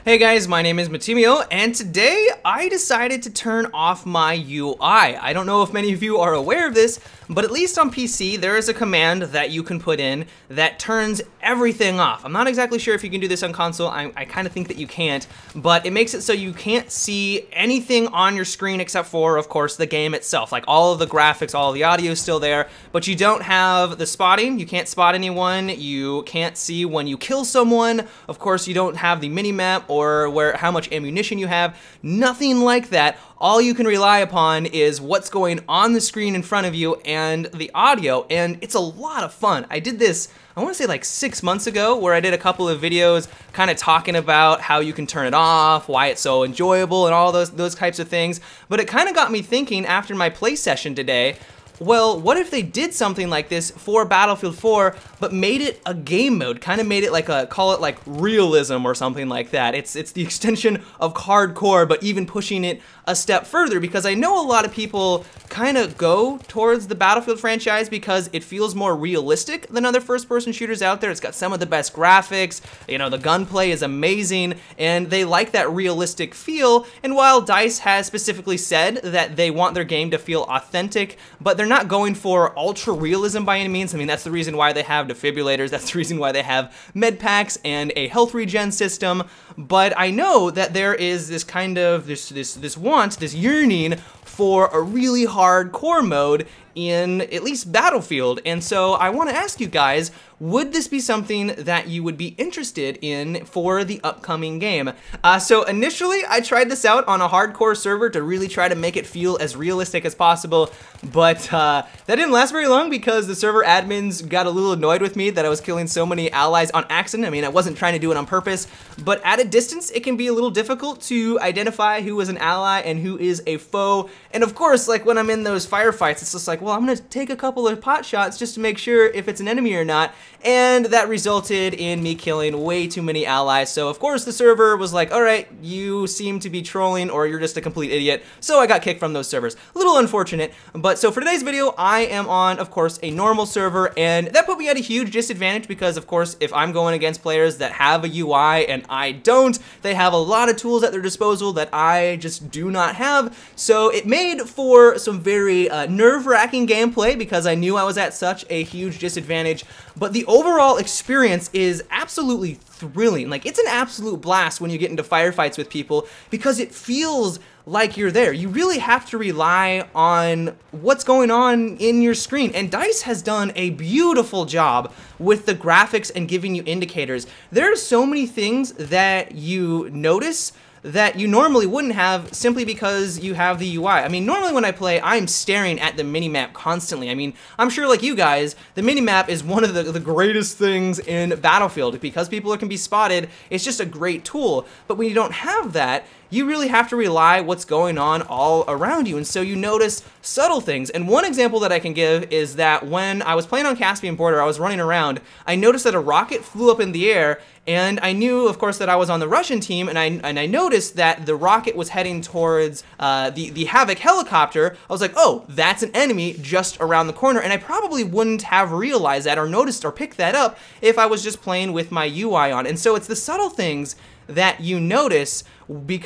Hey guys, my name is Matimio, and today I decided to turn off my UI. I don't know if many of you are aware of this, but at least on PC there is a command that you can put in that turns everything off. I'm not exactly sure if you can do this on console. I kind of think that you can't, but it makes it so you can't see anything on your screen except for, of course, the game itself. Like all of the graphics, all of the audio is still there, but you don't have the spotting. You can't spot anyone. You can't see when you kill someone. Of course, you don't have the mini-map or how much ammunition you have. Nothing like that. All you can rely upon is what's going on the screen in front of you and the audio, and it's a lot of fun. I did this, I want to say like 6 months ago, where I did a couple of videos kind of talking about how you can turn it off, why it's so enjoyable, and all those types of things. But it kind of got me thinking after my play session today, well, what if they did something like this for Battlefield 4, but made it a game mode, kind of made it like call it like realism or something like that. It's the extension of hardcore, but even pushing it a step further, because I know a lot of people kind of go towards the Battlefield franchise because it feels more realistic than other first-person shooters out there. It's got some of the best graphics, you know, the gunplay is amazing, and they like that realistic feel. And while DICE has specifically said that they want their game to feel authentic, but they're not going for ultra realism by any means. I mean, that's the reason why they have defibrillators, that's the reason why they have med packs and a health regen system. But I know that there is this kind of this want, this yearning for a really hardcore mode in at least Battlefield. And so I want to ask you guys, would this be something that you would be interested in for the upcoming game? So initially I tried this out on a hardcore server to really try to make it feel as realistic as possible, but that didn't last very long because the server admins got a little annoyed with me that I was killing so many allies on accident. I mean, I wasn't trying to do it on purpose, but at a distance it can be a little difficult to identify who is an ally and who is a foe. And of course, like when I'm in those firefights, it's just like, well, I'm gonna take a couple of pot shots just to make sure if it's an enemy or not. And that resulted in me killing way too many allies. So of course the server was like, all right, you seem to be trolling or you're just a complete idiot. So I got kicked from those servers. A little unfortunate, but so for today's video, I am on, of course, a normal server, and that put me at a huge disadvantage because, of course, if I'm going against players that have a UI and I don't, they have a lot of tools at their disposal that I just do not have. So it made for some very nerve-wracking gameplay because I knew I was at such a huge disadvantage, but the overall experience is absolutely thrilling. Like, it's an absolute blast when you get into firefights with people because it feels like you're there. You really have to rely on what's going on in your screen, and DICE has done a beautiful job with the graphics and giving you indicators. There are so many things that you notice that you normally wouldn't have simply because you have the UI. I mean, normally when I play, I'm staring at the minimap constantly. I mean, I'm sure like you guys, the minimap is one of the greatest things in Battlefield. Because people can be spotted, it's just a great tool. But when you don't have that, you really have to rely what's going on all around you, and so you notice subtle things. And one example that I can give is that when I was playing on Caspian Border, I was running around, I noticed that a rocket flew up in the air, and I knew, of course, that I was on the Russian team, and I noticed that the rocket was heading towards the Havoc helicopter. I was like, oh, that's an enemy just around the corner, and I probably wouldn't have realized that or noticed or picked that up if I was just playing with my UI on. And so it's the subtle things that you notice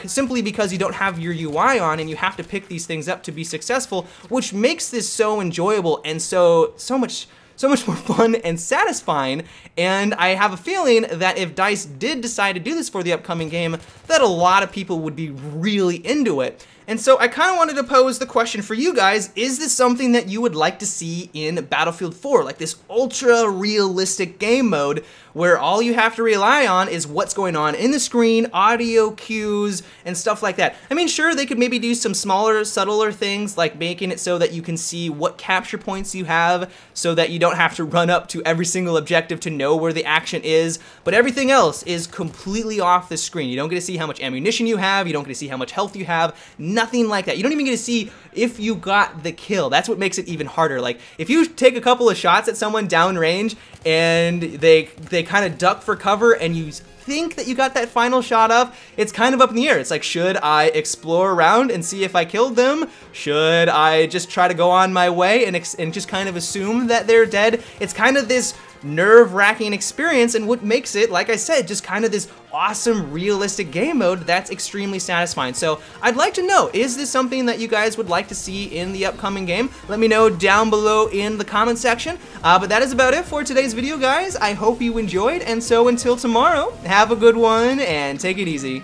simply because you don't have your UI on, and you have to pick these things up to be successful, which makes this so enjoyable and so much more fun and satisfying. And I have a feeling that if DICE did decide to do this for the upcoming game, that a lot of people would be really into it. And so I kind of wanted to pose the question for you guys, is this something that you would like to see in Battlefield 4? Like this ultra realistic game mode where all you have to rely on is what's going on in the screen, audio cues, and stuff like that. I mean, sure, they could maybe do some smaller, subtler things like making it so that you can see what capture points you have so that you don't have to run up to every single objective to know where the action is, but everything else is completely off the screen. You don't get to see how much ammunition you have, you don't get to see how much health you have, nothing like that. You don't even get to see if you got the kill. That's what makes it even harder. Like, if you take a couple of shots at someone downrange and they kind of duck for cover and you think that you got that final shot off, it's kind of up in the air. It's like, should I explore around and see if I killed them? Should I just try to go on my way and just kind of assume that they're dead? It's kind of this nerve-wracking experience and what makes it, like I said, just kind of this awesome realistic game mode that's extremely satisfying. So I'd like to know, is this something that you guys would like to see in the upcoming game? Let me know down below in the comment section. But that is about it for today's video, guys. I hope you enjoyed, and so until tomorrow, have a good one and take it easy.